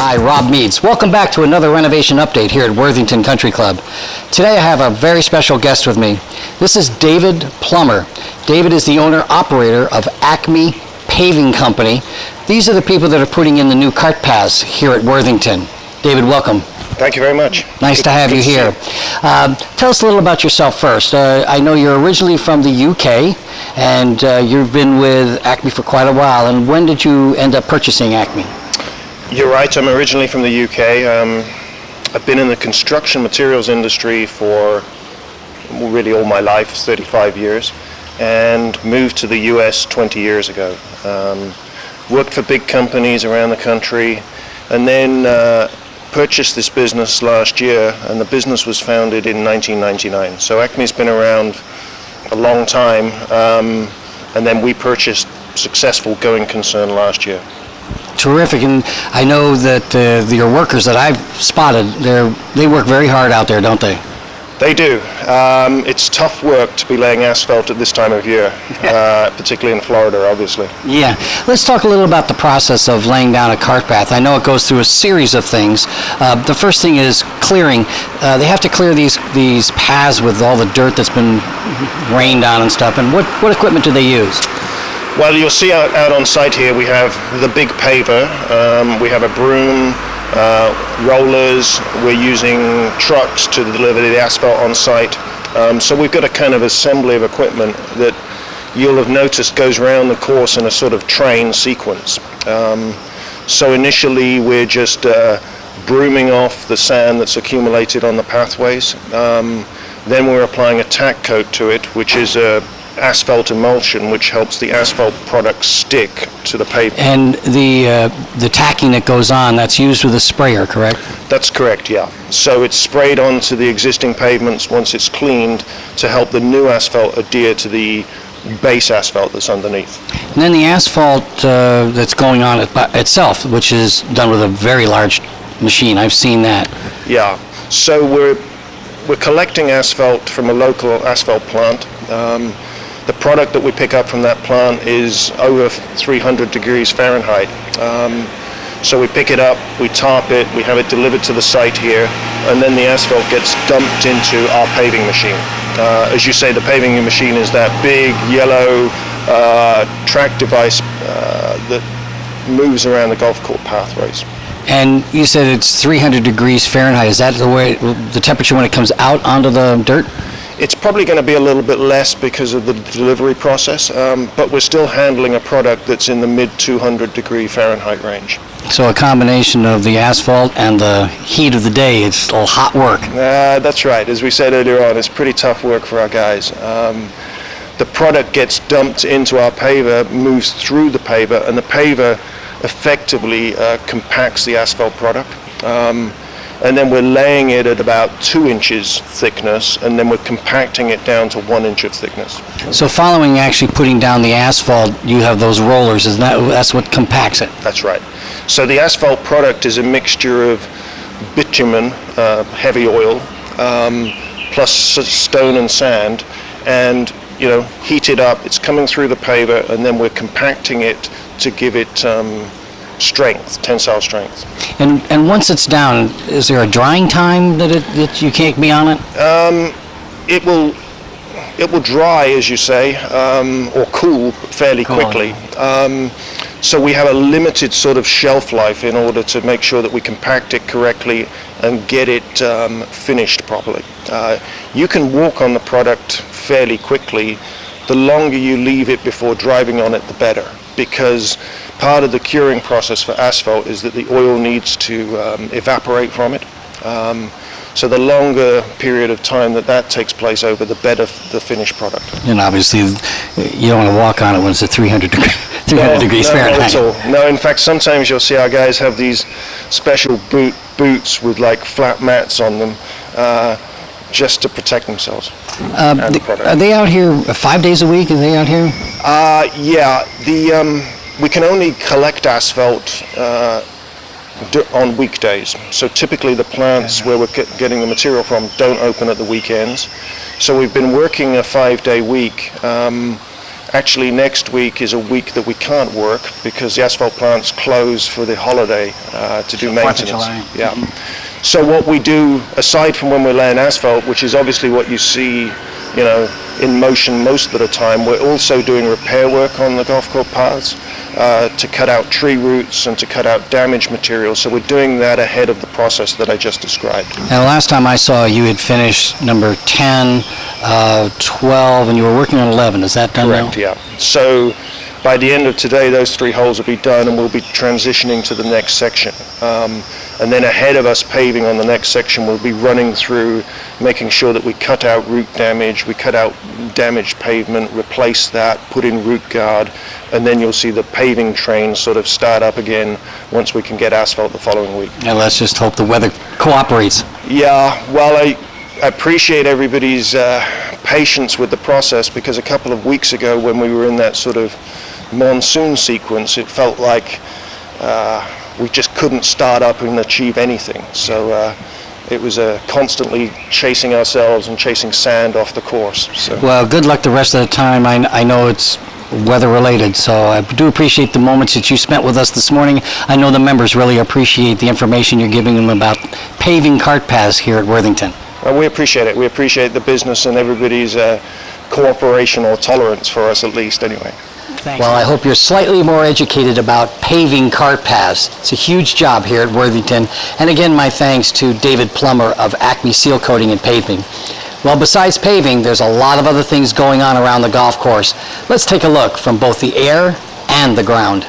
Hi, Rob Meads. Welcome back to another renovation update here at Worthington Country Club. Today I have a very special guest with me. This is David Plummer. David is the owner-operator of Acme Paving Company. These are the people that are putting in the new cart paths here at Worthington. David, welcome. Thank you very much. Nice to have you here. Tell us a little about yourself first. I know you're originally from the UK, and you've been with Acme for quite a while. And when did you end up purchasing Acme? You're right, I'm originally from the UK. I've been in the construction materials industry for really all my life, 35 years, and moved to the US 20 years ago. Worked for big companies around the country, and then purchased this business last year, and the business was founded in 1999. So Acme's been around a long time, and then we purchased successful going concern last year. Terrific, and I know that your workers that I've spotted, they work very hard out there, don't they? They do. It's tough work to be laying asphalt at this time of year, particularly in Florida, obviously. Yeah. Let's talk a little about the process of laying down a cart path. I know it goes through a series of things. The first thing is clearing. They have to clear these paths with all the dirt that's been rained on and stuff. And what equipment do they use? Well, you'll see out on site here we have the big paver, we have a broom, rollers, we're using trucks to deliver the asphalt on site. So we've got a kind of assembly of equipment that you'll have noticed goes around the course in a sort of train sequence. So initially we're just brooming off the sand that's accumulated on the pathways. Then we're applying a tack coat to it, which is a asphalt emulsion, which helps the asphalt product stick to the pavement. And the tacking that goes on, that's used with a sprayer, correct? That's correct, yeah. So it's sprayed onto the existing pavements once it's cleaned to help the new asphalt adhere to the base asphalt that's underneath. And then the asphalt that's going on itself, which is done with a very large machine. I've seen that. Yeah. So we're collecting asphalt from a local asphalt plant. The product that we pick up from that plant is over 300 degrees Fahrenheit. So we pick it up, we tarp it, we have it delivered to the site here, and then the asphalt gets dumped into our paving machine. As you say, the paving machine is that big yellow track device that moves around the golf course pathways. And you said it's 300 degrees Fahrenheit. Is that the temperature when it comes out onto the dirt? It's probably going to be a little bit less because of the delivery process, but we're still handling a product that's in the mid 200 degree Fahrenheit range. So a combination of the asphalt and the heat of the day, it's all hot work. That's right. As we said earlier on, it's pretty tough work for our guys. The product gets dumped into our paver, moves through the paver, and the paver effectively compacts the asphalt product. And then we're laying it at about 2 inches thickness, and then we're compacting it down to 1 inch of thickness. So following actually putting down the asphalt, you have those rollers, that's what compacts it? That's right. So the asphalt product is a mixture of bitumen, heavy oil, plus stone and sand, and heated up, it's coming through the paver, and then we're compacting it to give it strength, tensile strength. And once it's down, is there a drying time that you can't be on it? It will dry, as you say, or cool fairly quickly. So we have a limited sort of shelf life in order to make sure that we compact it correctly and get it finished properly. You can walk on the product fairly quickly. The longer you leave it before driving on it, the better, because part of the curing process for asphalt is that the oil needs to evaporate from it. So the longer period of time that takes place over, the better the finished product. And obviously, you don't want to walk on it when it's at 300 degrees Fahrenheit. Not at all. No, in fact, sometimes you'll see our guys have these special boots with like flat mats on them, just to protect themselves. Are they out here 5 days a week? Are they out here? Yeah. We can only collect asphalt on weekdays. So typically the plants where we're getting the material from don't open at the weekends. So we've been working a 5-day week, Actually, next week is a week that we can't work because the asphalt plant's closed for the holiday to do maintenance. July. Yeah. So what we do, aside from when we're laying asphalt, which is obviously what you see, in motion most of the time, we're also doing repair work on the golf course paths to cut out tree roots and to cut out damaged material. So we're doing that ahead of the process that I just described. Now, last time I saw you had finished number 10, 12, and you were working on 11. Is that done now? Correct, yeah. So by the end of today, those 3 holes will be done, and we'll be transitioning to the next section. And then ahead of us paving on the next section, we'll be running through making sure that we cut out root damage, we cut out damaged pavement, replace that, put in root guard, and then you'll see the paving train sort of start up again once we can get asphalt the following week. Now, let's just hope the weather cooperates. Yeah, well, I appreciate everybody's patience with the process, because a couple of weeks ago when we were in that sort of monsoon sequence, it felt like we just couldn't start up and achieve anything. So it was constantly chasing ourselves and chasing sand off the course. So. Well, good luck the rest of the time. I know it's weather related, so I do appreciate the moments that you spent with us this morning. I know the members really appreciate the information you're giving them about paving cart paths here at Worthington. Well, we appreciate it. We appreciate the business and everybody's cooperation or tolerance for us, at least, anyway. Thanks. Well, I hope you're slightly more educated about paving cart paths. It's a huge job here at Worthington. And again, my thanks to David Plummer of Acme Seal Coating and Paving. Well, besides paving, there's a lot of other things going on around the golf course. Let's take a look from both the air and the ground.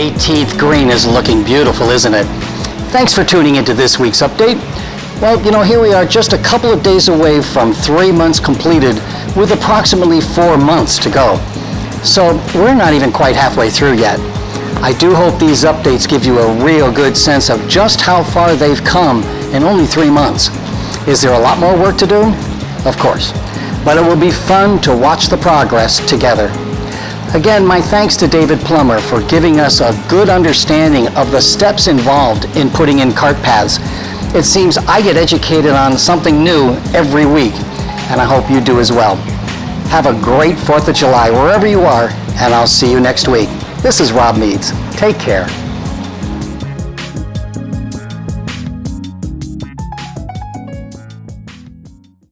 18th green is looking beautiful, isn't it? Thanks for tuning into this week's update. Well, here we are just a couple of days away from 3 months completed with approximately 4 months to go. So we're not even quite halfway through yet. I do hope these updates give you a real good sense of just how far they've come in only 3 months. Is there a lot more work to do? Of course. But it will be fun to watch the progress together. Again, my thanks to David Plummer for giving us a good understanding of the steps involved in putting in cart paths. It seems I get educated on something new every week, and I hope you do as well. Have a great 4th of July wherever you are, and I'll see you next week. This is Rob Meads. Take care.